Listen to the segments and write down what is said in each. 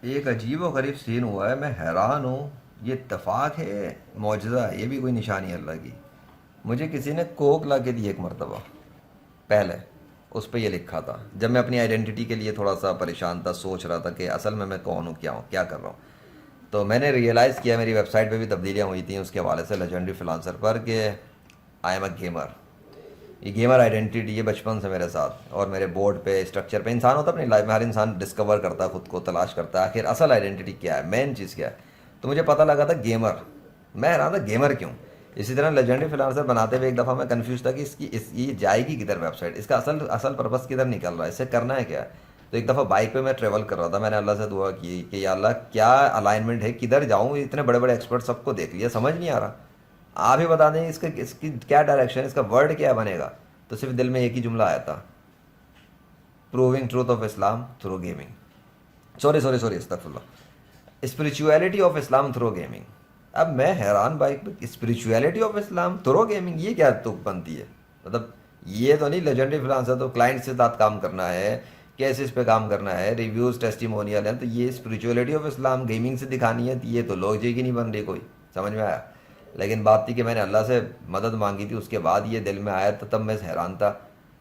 ایک عجیب و غریب سین ہوا ہے، میں حیران ہوں. یہ اتفاق ہے، معجزہ ہے، یہ بھی کوئی نشانی ہے اللہ کی. مجھے کسی نے کوک لا کے دی ایک مرتبہ پہلے. اس پہ یہ لکھا تھا جب میں اپنی آئیڈینٹی کے لیے تھوڑا سا پریشان تھا، سوچ رہا تھا کہ اصل میں کون ہوں، کیا کر رہا ہوں. تو میں نے ریئلائز کیا، میری ویب سائٹ پہ بھی تبدیلیاں ہوئی تھیں اس کے حوالے سے لیجنڈری فلانسر پر، کہ آئی ایم اے گیمر. یہ گیمر آئیڈینٹی یہ بچپن سے میرے ساتھ، اور میرے بورڈ پہ اسٹرکچر پہ انسان ہوتا ہے اپنی لائف میں، ہر انسان ڈسکور کرتا ہے خود کو، تلاش کرتا ہے آخر اصل آئیڈینٹی کیا ہے، مین چیز کیا ہے. تو مجھے پتہ لگا تھا گیمر. میں حیران تھا گیمر کیوں. اسی طرح لیجنڈری فلانسر بناتے ہوئے ایک دفعہ میں کنفیوز تھا کہ یہ جائے گی کدھر ویب سائٹ، اس کا اصل پرپس کدھر نکل رہا ہے، اس سے کرنا ہے کیا. تو ایک دفعہ بائک پہ میں ٹریول کر رہا تھا، میں نے اللہ سے دعا کی کہ یا اللہ کیا الائنمنٹ ہے، کدھر جاؤں. اتنے بڑے بڑے ایکسپرٹ سب کو دیکھ لیا، سمجھ نہیں آ رہا. آپ ہی بتا دیں اس کی کیا ڈائریکشن ہے، اس کا ورڈ کیا بنے گا. تو صرف دل میں ایک ہی جملہ آیا تھا، proving truth of Islam through gaming. Sorry استغفر اللہ، spirituality of Islam through gaming. اب میں حیران بھائی، spirituality of Islam through gaming یہ کیا تک بنتی ہے. مطلب یہ تو نہیں لیجنڈری فلانسر تو کلائنٹ سے ساتھ کام کرنا ہے، کیسز پہ کام کرنا ہے، ریویوز ٹیسٹیمونیل ہیں، تو یہ اسپریچویلٹی آف اسلام گیمنگ سے دکھانی ہے، تو یہ تو لوجک ہی نہیں بن رہی کوئی. سمجھ میں آیا. لیکن بات تھی کہ میں نے اللہ سے مدد مانگی تھی، اس کے بعد یہ دل میں آیا تو تب میں حیران تھا.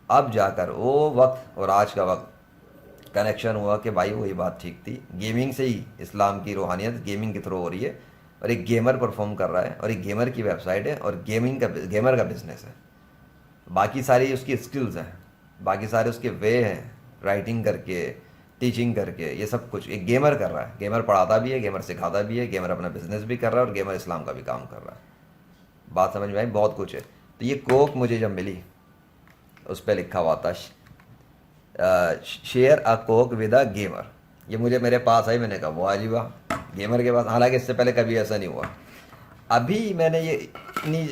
اب جا کر وہ وقت اور آج کا وقت کنیکشن ہوا کہ بھائی وہی بات ٹھیک تھی، گیمنگ سے ہی اسلام کی روحانیت گیمنگ کے تھرو ہو رہی ہے، اور ایک گیمر پرفارم کر رہا ہے، اور ایک گیمر کی ویب سائٹ ہے، اور گیمر کا بزنس ہے. باقی ساری اس کی اسکلز ہیں، باقی سارے اس کے وے ہیں، رائٹنگ کر کے، ٹیچنگ کر کے، یہ سب کچھ ایک گیمر کر رہا ہے. گیمر پڑھاتا بھی ہے، گیمر سکھاتا بھی ہے، گیمر اپنا بزنس بھی کر رہا ہے، اور گیمر اسلام کا بھی کام کر رہا ہے. بات سمجھ میں آئی. بہت کچھ ہے. تو یہ کوک مجھے جب ملی، اس پہ لکھا ہوا تھا share a coke with a gamer. یہ مجھے میرے پاس آئی، میں نے کہا واہ جی واہ، گیمر کے پاس. حالانکہ اس سے پہلے کبھی ایسا نہیں ہوا. ابھی میں نے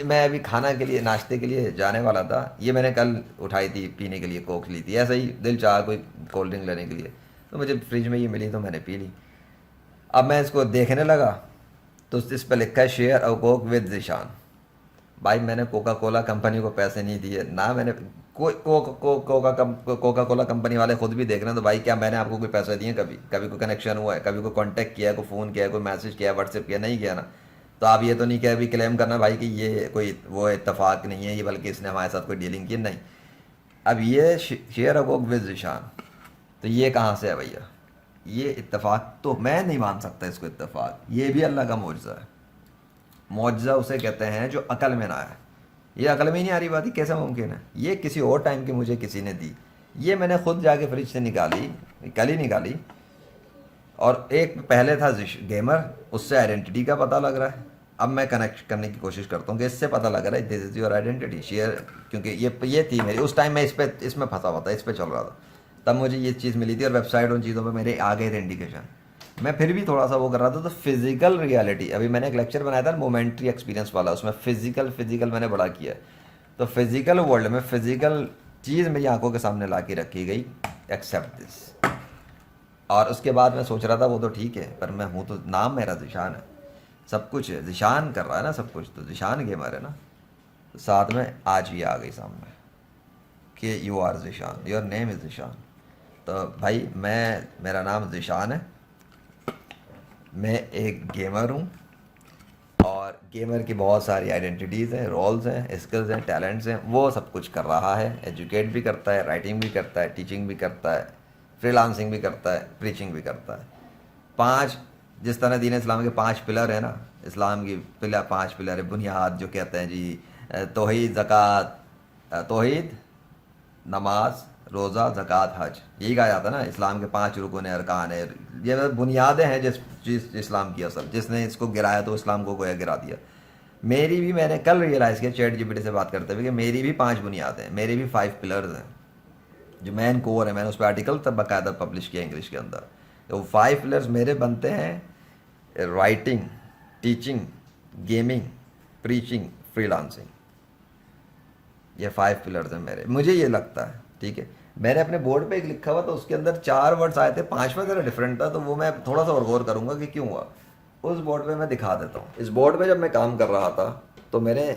میں ابھی کھانا کے لیے، ناشتے کے لیے جانے والا تھا، یہ میں نے کل اٹھائی تھی پینے کے لیے، کوک لی تھی ایسا ہی، دل چاہا کوئی کولڈ ڈرنک لینے کے لیے، تو مجھے فریج میں یہ ملی تو میں نے پی لی. اب میں اس کو دیکھنے لگا تو اس پہ لکھا ہے share a coke with Zeeshan. بھائی میں نے کوکا کولا کمپنی کو پیسے نہیں دیے نہ، میں نے کوکا کولا کمپنی والے خود بھی دیکھ رہے ہیں، تو بھائی کیا میں نے آپ کو کوئی پیسے دیے؟ کبھی کوئی کنیکشن ہوا ہے؟ کبھی کوئی کانٹیکٹ کیا ہے؟ کوئی فون کیا ہے؟ کوئی میسج کیا ہے؟ واٹس ایپ کیا؟ نہیں کیا نا. تو آپ یہ تو نہیں کہ ابھی کلیم کرنا بھائی کہ یہ کوئی وہ اتفاق نہیں ہے، یہ بلکہ اس نے ہمارے ساتھ کوئی ڈیلنگ کی نہیں. اب یہ share a coke with Zeeshan, تو یہ کہاں سے ہے بھیا؟ یہ اتفاق تو میں نہیں مان سکتا اس کو اتفاق، یہ بھی اللہ کا معجزہ ہے. معجزہ اسے کہتے ہیں جو عقل میں نہ آئے. یہ عقل میں ہی نہیں آ رہی بات، یہ کیسے ممکن ہے؟ یہ کسی اور ٹائم کی مجھے کسی نے دی، یہ میں نے خود جا کے فریج سے نکالی، کل ہی نکالی. اور ایک پہلے تھا گیمر، اس سے آئیڈینٹی کا پتہ لگ رہا ہے. اب میں کنیکٹ کرنے کی کوشش کرتا ہوں کہ اس سے پتہ لگ رہا ہے دس از یور آئیڈینٹی شیئر، کیونکہ یہ تھی میری اس ٹائم، میں اس میں پھنسا ہوا تھا، اس پہ چل رہا تھا. تب مجھے یہ چیز ملی تھی، اور ویب سائٹ ان چیزوں پہ میرے آ گئے تھے انڈیکیشن. میں پھر بھی تھوڑا سا وہ کر رہا تھا. تو فزیکل ریالٹی، ابھی میں نے ایک لیکچر بنایا تھا مومنٹری ایکسپیرینس والا، اس میں فزیکل میں نے بڑا کیا ہے. تو فزیکل ورلڈ میں فزیکل چیز میری آنکھوں کے سامنے لا کے رکھی گئی، ایکسیپٹ دس. اور اس کے بعد میں سوچ رہا تھا وہ تو ٹھیک ہے، پر میں ہوں تو نام میرا ذیشان ہے، سب کچھ ہے، ذیشان کر رہا ہے نا سب کچھ، تو ذیشان گیمر ہے نا. تو ساتھ میں آج بھی آ گئی سامنے کہ you are Zeeshan, your name is Zeeshan. تو بھائی میرا نام ذیشان ہے، میں ایک گیمر ہوں، اور گیمر کی بہت ساری آئیڈینٹیز ہیں، رولز ہیں، اسکلز ہیں، ٹیلنٹس ہیں. وہ سب کچھ کر رہا ہے، ایجوکیٹ بھی کرتا ہے، رائٹنگ بھی کرتا ہے، ٹیچنگ بھی کرتا ہے، فری لانسنگ بھی کرتا ہے، پریچنگ بھی کرتا ہے. 5، جس طرح دین اسلام کے 5 پلر ہیں نا، اسلام کی 5 پلر ہے بنیاد، جو کہتے ہیں جی توحید، زکوٰۃ، توحید، نماز، روزہ، زکوٰۃ، حج. یہی کہا جاتا ہے نا اسلام کے 5 رکن ارکان ہیں، یہ بنیادیں ہیں جس اسلام کی اصل. جس نے اس کو گرایا تو اسلام کو گویا گرا دیا. میری بھی، میں نے کل ریئلائز کیا چیٹ جی پی ٹی سے بات کرتے ہوئے، کہ میری بھی 5 بنیادیں ہیں، میری بھی 5 پلرز ہیں جو مین کور ہے. میں نے اس پہ آرٹیکل تب باقاعدہ پبلش کیا انگلش کے اندر. تو 5 پلرز میرے بنتے ہیں: writing, teaching, gaming, preaching, free lancing. یہ 5 پلرز ہیں میرے، مجھے یہ لگتا ہے. ٹھیک ہے، میں نے اپنے بورڈ پہ ایک لکھا ہوا تو اس کے اندر 4 ورڈز آئے تھے، 5واں ذرا ڈفرینٹ تھا، تو وہ میں تھوڑا سا اور غور کروں گا کہ کیوں ہوا. اس بورڈ پہ میں دکھا دیتا ہوں. اس بورڈ پہ جب میں کام کر رہا تھا تو میں نے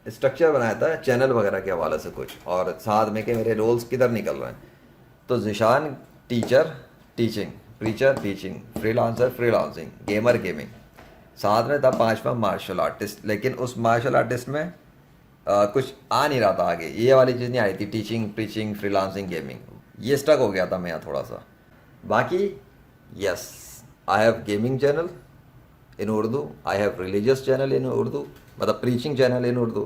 اسٹرکچر بنایا تھا چینل وغیرہ کے حوالے سے کچھ، اور ساتھ میں کہ میرے رولز کدھر نکل رہے ہیں. تو Zeeshan teacher, teaching, preacher teaching, freelancer freelancing, gamer gaming, साथ में था पांचवा मार्शल आर्टिस्ट। लेकिन उस मार्शल आर्टिस्ट में कुछ आ नहीं रहा था आगे, ये वाली चीज़ नहीं आ रही थी, टीचिंग प्रीचिंग फ्रीलांसिंग गेमिंग, ये स्टक हो गया था मैं यहाँ थोड़ा सा। बाकी yes, I have gaming channel in Urdu, I have religious channel in Urdu, मतलब preaching channel in Urdu,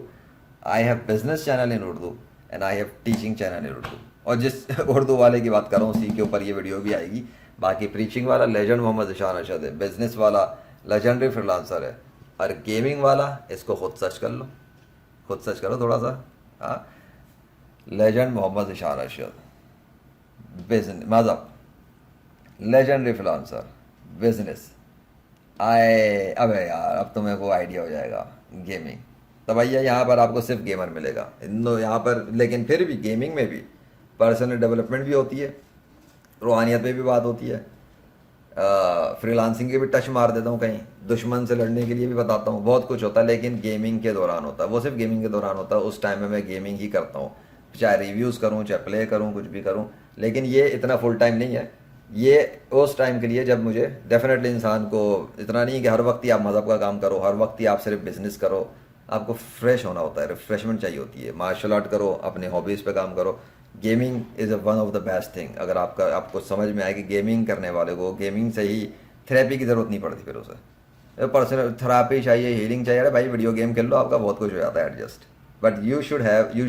I have business channel in Urdu and I have teaching channel in Urdu। और जिस उर्दू वाले की बात कर रहा हूँ उसी के ऊपर ये वीडियो भी आएगी। बाकी preaching वाला लेजेंड मोहम्मद ईशान अरशद है, बिजनेस वाला लेजेंडरी फ्रीलांसर है, और गेमिंग वाला इसको खुद सर्च कर लो, खुद सर्च करो थोड़ा सा, हाँ, लेजेंड मोहम्मद ईशान अरशद, बिजनेस मज़हब, लेजेंडरी फ्रीलांसर, बिजनेस। अबे यार अब तो मेरे को आइडिया हो जाएगा गेमिंग। तो भैया यहाँ पर आपको सिर्फ गेमर मिलेगा यहाँ पर, लेकिन फिर भी गेमिंग में भी पर्सनल डेवलपमेंट भी होती है, रूहानियत पे भी बात होती है, फ्रीलांसिंग के भी टच मार देता हूँ, कहीं दुश्मन से लड़ने के लिए भी बताता हूँ, बहुत कुछ होता है, लेकिन गेमिंग के दौरान होता है, वो सिर्फ गेमिंग के दौरान होता है। उस टाइम में मैं गेमिंग ही करता हूँ, चाहे रिव्यूज़ करूँ चाहे प्ले करूँ कुछ भी करूँ, लेकिन ये इतना फुल टाइम नहीं है, ये उस टाइम के लिए जब मुझे डेफिनेटली इंसान को इतना नहीं कि हर वक्त ही आप मज़हब का काम करो, हर वक्त ही आप सिर्फ बिजनेस करो, आपको फ्रेश होना होता है, रिफ्रेशमेंट चाहिए होती है, मार्शल आर्ट करो, अपने हॉबीज़ पे काम करो। Gaming is one of the best thing. अगर आपको समझ में आए कि गेमिंग करने वाले को गेमिंग से ही थेरेपी की ज़रूरत नहीं पड़ती, फिर उसे पर्सनल थेरापी चाहिए, हीलिंग चाहिए, अरे भाई वीडियो गेम खेल लो, आपका बहुत कुछ हो जाता है adjust. But you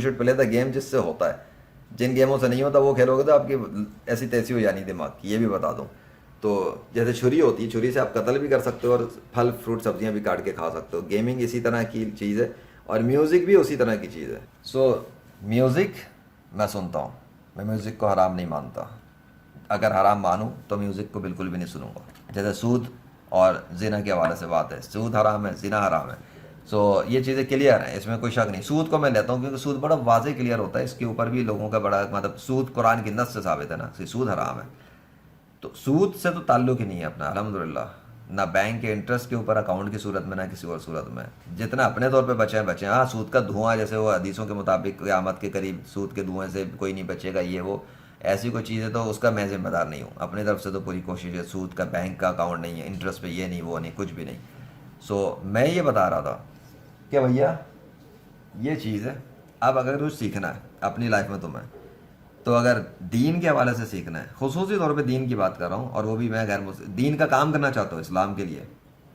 should play the game जिससे होता है, जिन गेमों से नहीं होता वो खेलोगे तो आपकी ऐसी तैसी हो जानी दिमाग की, ये भी बता दूं। तो जैसे छुरी होती है, छुरी से आप कत्ल भी कर सकते हो और फल फ्रूट सब्जियां भी काट के खा सकते हो, गेमिंग इसी तरह की चीज़ है, और म्यूज़िक भी उसी तरह की चीज़ है। सो म्यूज़िक मैं सुनता हूँ, मैं म्यूज़िक को हराम नहीं मानता, अगर हराम मानूँ तो म्यूज़िक को बिल्कुल भी नहीं सुनूंगा। जैसे सूद और ज़िना के हवाले से बात है, सूद हराम है, ज़िना हराम है, सो ये चीज़ें क्लियर हैं, इसमें कोई शक नहीं। सूद को मैं लेता हूँ क्योंकि सूद बड़ा वाज़े क्लियर होता है, इसके ऊपर भी लोगों का बड़ा मतलब, सूद कुरान की नस से साबित है ना कि सूद हराम है, तो सूद से तो ताल्लुक़ ही नहीं है अपना, अल्हम्दुलिल्लाह, ना बैंक के इंटरेस्ट के ऊपर अकाउंट की सूरत में, ना किसी और सूरत में, जितना अपने तौर पे बचे हैं बचे हैं। हाँ, सूद का धुआं, जैसे वो हदीसों के मुताबिक क़यामत के करीब सूद के धुएँ से कोई नहीं बचेगा, ये वो ऐसी कोई चीज़ है, तो उसका मैं ज़िम्मेदार नहीं हूँ, अपनी तरफ से तो पूरी कोशिश है, सूद का बैंक का अकाउंट नहीं है, इंटरेस्ट पे ये नहीं वो नहीं, कुछ भी नहीं। सो मैं ये बता रहा था कि भैया ये चीज़ है, अब अगर कुछ सीखना है अपनी लाइफ में तुम्हें, तो अगर दीन के हवाले से सीखना है, खुसूसी तौर पे दीन की बात कर रहा हूँ, और वो भी मैं दीन का काम करना चाहता हूँ इस्लाम के लिए,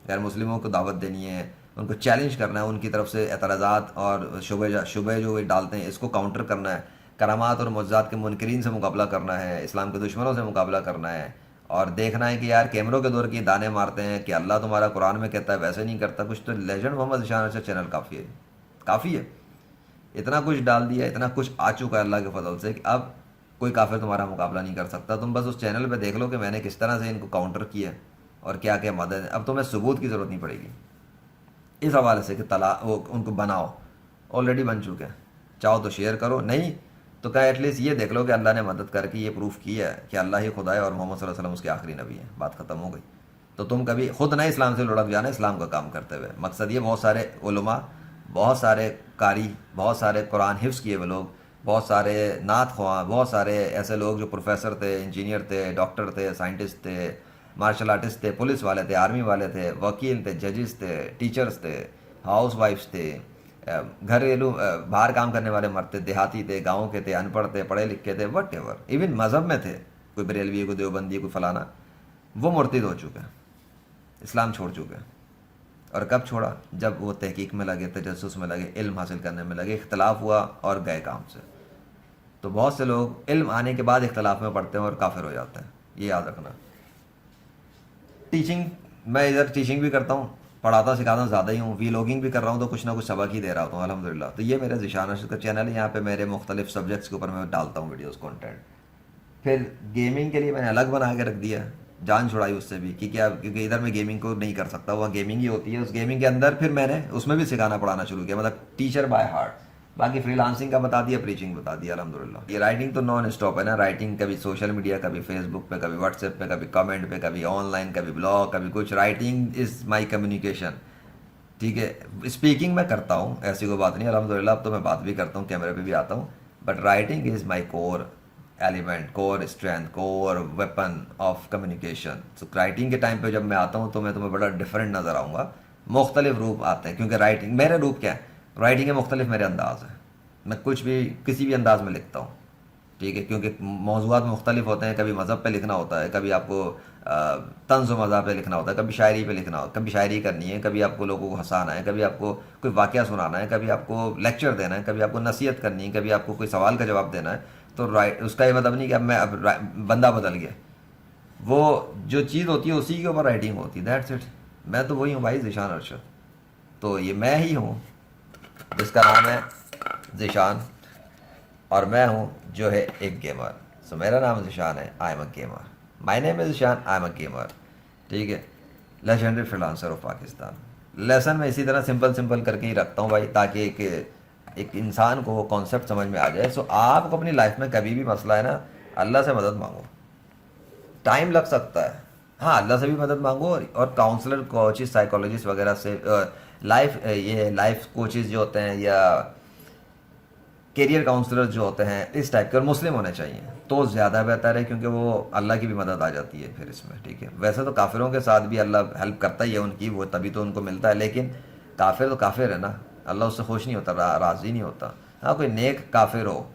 गैर मुस्लिमों को दावत देनी है, उनको चैलेंज करना है, उनकी तरफ से एतराज़ात और शुबह जो वे डालते हैं इसको काउंटर करना है, करामात और मुअज्ज़ात के मुनकरीन से मुकाबला करना है, इस्लाम के दुश्मनों से मुकाबला करना है, और देखना है कि यार कैमरों के दौर की दाने मारते हैं कि अल्लाह तुम्हारा कुरान में कहता है वैसे नहीं करता कुछ, तो लेजेंड मोहम्मद ईशान अरशद चैनल काफ़ी है, काफ़ी है, इतना कुछ डाल दिया, इतना कुछ आ चुका है अल्लाह के फजल से कि अब कोई काफिर तुम्हारा मुकाबला नहीं कर सकता। तुम बस उस चैनल पे देख लो कि मैंने किस तरह से इनको काउंटर किया और क्या क्या मदद है, अब तुम्हें सबूत की ज़रूरत नहीं पड़ेगी इस हवाले से कि वो उनको बनाओ, ऑलरेडी बन चुके हैं, चाहो तो शेयर करो, नहीं तो क्या एटलीस्ट ये देख लो कि अल्लाह ने मदद करके ये प्रूफ किया है कि अल्लाह ही खुदा है और मोहम्मद सल्लल्लाहु अलैहि वसल्लम उसके आखिरी नबी है, बात ख़त्म हो गई। तो तुम कभी खुद ना इस्लाम से लुढ़क जाना इस्लाम का काम करते हुए, मकसद ये, बहुत सारे उलमा, बहुत सारे कारी, बहुत सारे कुरान हिफ्ज़ किए हुए लोग, बहुत सारे नात ख्वां, बहुत सारे ऐसे लोग जो प्रोफेसर थे, इंजीनियर थे, डॉक्टर थे, साइंटिस्ट थे, मार्शल आर्टिस्ट थे, पुलिस वाले थे, आर्मी वाले थे, वकील थे, जजेस थे, टीचर्स थे, हाउस वाइफ्स थे, घरेलू बाहर काम करने वाले मर्द थे, देहाती थे, गाँव के थे, अनपढ़ थे, पढ़े लिखे थे, वट एवर, इवन मज़हब में थे, कोई बरेलवी, कोई देवबंदी, कोई फलाना, वो मुर्तिद हो चुके हैं, इस्लाम छोड़ चुके हैं। और कब छोड़ा? जब वो तहकीक में लगे, तजस्सुस में लगे, इल्म हासिल करने में लगे, इख्तलाफ हुआ और गए काम से। तो बहुत से लोग इल्म आने के बाद इख्तलाफ में पढ़ते हैं और काफिर हो जाते हैं, ये याद रखना। टीचिंग, मैं इधर टीचिंग भी करता हूँ, पढ़ाता सिखाता ज़्यादा ही हूँ, वीलॉगिंग भी कर रहा हूँ, तो कुछ ना कुछ सबक ही दे रहा हूँ अल्हम्दुलिल्लाह। तो ये मेरा ज़ीशान अरशद का चैनल है, यहाँ पे मेरे मुख्तलिफ सब्जेक्ट्स के ऊपर मैं डालता हूँ वीडियोज़ कंटेंट। फिर गेमिंग के लिए मैंने अलग बना के रख दिया, जान छुड़ाई उससे भी कि क्या, क्योंकि इधर मैं गेमिंग को नहीं कर सकता, वहाँ गेमिंग ही होती है। उस गेमिंग के अंदर फिर मैंने उसमें भी सिखाना पढ़ाना शुरू किया, मतलब टीचर बाय हार्ट। बाकी फ्रीलांसिंग का बता दिया, प्रीचिंग बता दिया अल्हम्दुलिल्लाह। ये राइटिंग तो नॉन स्टॉप है ना, राइटिंग कभी सोशल मीडिया, कभी फेसबुक पे, कभी व्हाट्सएप पे, कभी कमेंट पे, कभी ऑनलाइन, कभी ब्लॉग, कभी कुछ। राइटिंग इज़ माई कम्युनिकेशन, ठीक है। स्पीकिंग मैं करता हूँ, ऐसी कोई बात नहीं अल्हम्दुलिल्लाह, अब तो मैं बात भी करता हूँ, कैमरे पे भी आता हूँ, but writing is my core element, core strength, core weapon of communication. So writing के टाइम पे जब मैं आता हूँ तो मैं तुम्हें बड़ा डिफरेंट नज़र आऊँगा, मुख्तलिफ रूप आते हैं, क्योंकि राइटिंग मेरे रूप क्या है, राइटिंग के मुख्तलिफ मेरे अंदाज हैं, मैं कुछ भी किसी भी अंदाज में लिखता हूँ, ठीक है, क्योंकि मौज़ूआत मुख्तलिफ होते हैं, कभी मज़हब पे लिखना होता है, कभी आपको तंज़ व मज़ाह पे लिखना होता है, कभी शायरी पे लिखना होता है, कभी शायरी करनी है, कभी आपको लोगों को हंसाना है, कभी आपको कोई वाक़या सुनाना है, कभी आपको लेक्चर देना है, कभी आपको नसीहत करनी है, कभी आपको कोई सवाल का जवाब देना है। तो राइट, उसका ये मतलब नहीं कि अब मैं अब बंदा बदल गया, वो जो चीज़ होती है उसी के ऊपर राइटिंग होती है, दैट्स इट। मैं तो वही हूँ भाई, ज़ीशान अरशद। तो ये मैं ही हूँ जिसका नाम है ज़ीशान, और मैं हूँ जो है एक गेमर। सो मेरा नाम ज़ीशान है, I am a gamer, my name is Zeeshan, I am a gamer, ठीक है। Legendary freelancer of Pakistan. Lesson मैं इसी तरह सिंपल सिंपल करके ही रखता हूँ भाई, ताकि एक इंसान को वो कॉन्सेप्ट समझ में आ जाए। सो आपको अपनी लाइफ में कभी भी मसला है ना, अल्लाह से मदद मांगो, टाइम लग सकता है, हाँ अल्लाह से भी मदद मांगो, और काउंसलर, कोचेस, साइकोलॉजिस्ट वगैरह से, ये लाइफ कोचेस जो होते हैं या कैरियर काउंसलर जो होते हैं इस टाइप के, और मुस्लिम होने चाहिए तो ज़्यादा बेहतर है, क्योंकि वो अल्लाह की भी मदद आ जाती है फिर इसमें, ठीक है। वैसे तो काफिरों के साथ भी अल्लाह हेल्प करता ही है उनकी, वो तभी तो उनको मिलता है, लेकिन काफिर तो काफिर है ना, अल्लाह उससे खुश नहीं होता, राज़ी नहीं होता। हाँ कोई नेक काफिर हो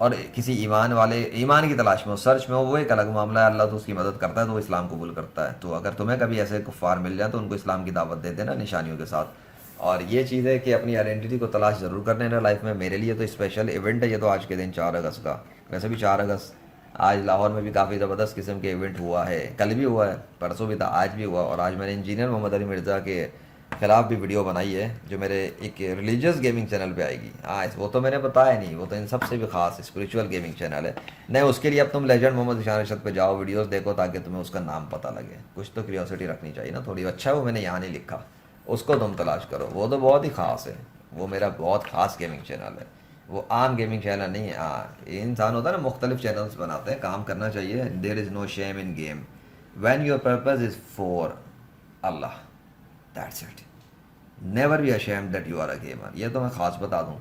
और किसी ईमान वाले, ईमान की तलाश में हो, सर्च में हो, वो एक अलग मामला है, अल्लाह तो उसकी मदद करता है, तो वो इस्लाम कबूल करता है। तो अगर तुम्हें कभी ऐसे कुफ़ार मिल जाए तो उनको इस्लाम की दावत दे देना निशानियों के साथ। और ये चीज़ है कि अपनी आइडेंटिटी को तलाश ज़रूर करने ना लाइफ में। मेरे लिए तो स्पेशल इवेंट है ये तो आज के दिन 4 अगस्त का। वैसे भी 4 अगस्त आज लाहौर में भी काफ़ी ज़बरदस्त किस्म के इवेंट हुआ है, कल भी हुआ है, परसों भी था, आज भी हुआ। और आज मैंने इंजीनियर मोहम्मद अली मिर्ज़ा के ख़िलाफ़ भी वीडियो बनाई है, जो मेरे एक रिलीजियस गेमिंग चैनल पे आएगी। हाँ वो तो मैंने बताया नहीं, वो तो इन सबसे भी ख़ास स्पिरिचुअल गेमिंग चैनल है। नहीं उसके लिए अब तुम लेजेंड मोहम्मद ज़ीशान अरशद पे जाओ, वीडियोस देखो, ताकि तुम्हें उसका नाम पता लगे। कुछ तो क्यूरियोसिटी रखनी चाहिए ना थोड़ी। अच्छा है वो मैंने यहाँ नहीं लिखा, उसको तुम तलाश करो, वो तो बहुत ही ख़ास है, वो मेरा बहुत ख़ास गेमिंग चैनल है, वो आम गेमिंग चैनल नहीं है। हाँ इंसान होता है ना, मुख्तलिफ चैनल्स बनाते हैं, काम करना चाहिए। There is no shame in game when your purpose is for Allah, that's it. Never be ashamed that you are a gamer. ये तो मैं ख़ास बता दूँ,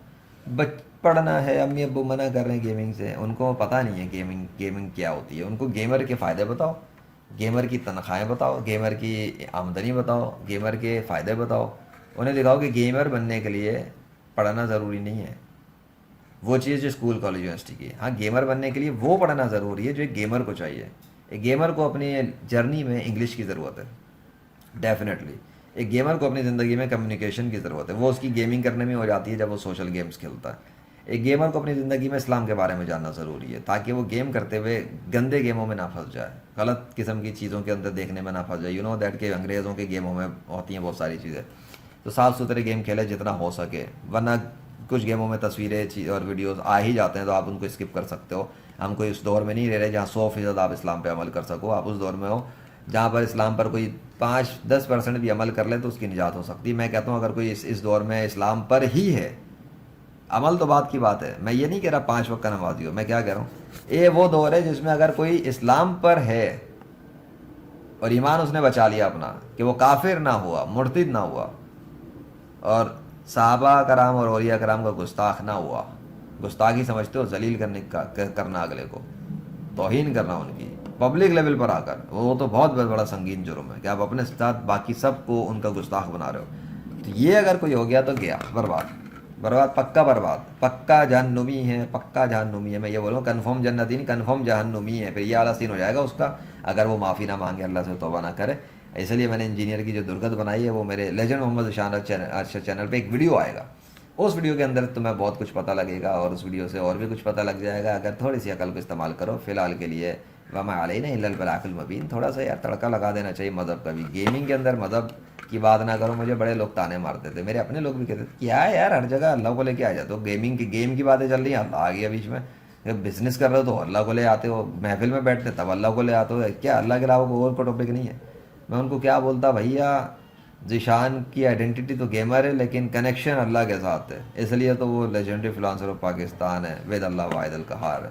पढ़ना है, अम्मी अब्बू मना कर रहे हैं गेमिंग से, उनको पता नहीं है गेमिंग गेमिंग क्या होती है। उनको गेमर के फ़ायदे बताओ, गेमर की तनख्वाहें बताओ, गेमर की आमदनी बताओ, गेमर के फ़ायदे बताओ। उन्हें दिखाओ कि गेमर बनने के लिए पढ़ना ज़रूरी नहीं है, वो चीज़ जो स्कूल कॉलेज यूनिवर्सिटी की। हाँ गेमर बनने के लिए वो पढ़ना ज़रूरी है जो एक गेमर को चाहिए। एक गेमर को अपनी जर्नी में इंग्लिश की ज़रूरत है, डेफिनेटली। एक गेमर को अपनी ज़िंदगी में कम्युनिकेशन की ज़रूरत है, वो उसकी गेमिंग करने में हो जाती है जब वो सोशल गेम्स खेलता है। एक गेमर को अपनी ज़िंदगी में इस्लाम के बारे में जानना ज़रूरी है, ताकि वो गेम करते हुए गंदे गेमों में ना फंस जाए, गलत किस्म की चीज़ों के अंदर देखने में ना फंस जाए। यू नो दैट के अंग्रेज़ों के गेमों में होती हैं बहुत सारी चीज़ें। तो साफ़ सुथरे गेम खेले जितना हो सके, वरना कुछ गेमों में तस्वीरें और वीडियोस आ ही जाते हैं, तो आप उनको स्किप कर सकते हो। हम कोई उस दौर में नहीं रह रहे जहाँ 100% आप इस्लाम पे अमल कर सको। आप उस दौर में हो जहाँ पर इस्लाम पर कोई 5-10% भी अमल कर ले तो उसकी निजात हो सकती है। मैं कहता हूँ अगर कोई इस दौर में इस्लाम पर ही है, अमल तो बात की बात है, मैं ये नहीं कह रहा 5 वक्त का नमाजी हो, मैं क्या कह रहा हूँ, ये वो दौर है जिसमें अगर कोई इस्लाम पर है और ईमान उसने बचा लिया अपना, कि वो काफिर ना हुआ, मुर्तिद ना हुआ, और साहबा कराम और औलिया कराम का गुस्ताख ना हुआ। गुस्ताखी समझते हो जलील करना अगले को, तौहीन करना उनकी पब्लिक लेवल पर आकर, वो तो बहुत बड़ा संगीन जुर्म है कि आप अपने साथ बाकी सब को उनका गुस्ताख बना रहे हो। तो ये अगर कोई हो गया तो गया बर्बाद, बर्बाद पक्का, बर्बाद पक्का, जहन्नुमी है, पक्का जहन्नुमी है। मैं ये बोलूँ कन्फर्म जन्नती नहीं, कन्फर्म जहन्नुमी है। फिर ये आला सीन हो जाएगा उसका अगर वो माफ़ी ना मांगे, अल्लाह से तौबा ना करे। इसलिए मैंने इंजीनियर की जो दुर्गत बनाई है, वो मेरे लेजेंड मोहम्मद ज़ीशान अरशद चैनल पे एक वीडियो आएगा, उस वीडियो के अंदर तुम्हें बहुत कुछ पता लगेगा, और उस वीडियो से और भी कुछ पता लग जाएगा अगर थोड़ी सी अकल को इस्तेमाल करो। फ़िलहाल के लिए वमा अलैना इल्लल बलागुल मुबीन, थोड़ा सा यार तड़का लगा देना चाहिए मज़हब का भी। गेमिंग के अंदर मज़हब की बात ना करो, मुझे बड़े लोग ताने मारते थे, मेरे अपने लोग भी कहते थे क्या है यार हर जगह अल्लाह को लेके आ जाते हो, गेम की बातें चल रही हैं अल्लाह आ गया बीच में, जब बिजनेस कर रहे हो तो अल्लाह को ले आते हो, महफिल में बैठते तब अल्लाह को ले आते हो, क्या अल्लाह के अलावा कोई और को टॉपिक नहीं है। मैं उनको क्या बोलता, भैया ज़ीशान की आइडेंटिटी तो गेमर है लेकिन कनेक्शन अल्लाह के साथ है, इसलिए तो वो लेजेंडरी फ्रीलांसर ऑफ पाकिस्तान है, वेद अल्लाह वाहिदुल कहार है।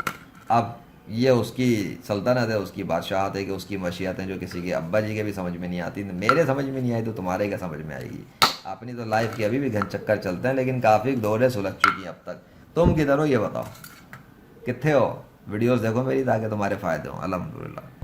अब ये उसकी सल्तनत है, उसकी बादशाहत है कि उसकी मशीयत हैं जो किसी के अब्बा जी के भी समझ में नहीं आती, मेरे समझ में नहीं आई तो तुम्हारे क्या समझ में आएगी। अपनी तो लाइफ के अभी भी घन चक्कर चलते हैं, लेकिन काफ़ी दौरें सुलझ चुकी हैं अब तक। तुम किधर हो ये बताओ, कितने हो, ویڈیوز دیکھو میری تاکہ تمہارے فائدے ہوں. الحمدللہ.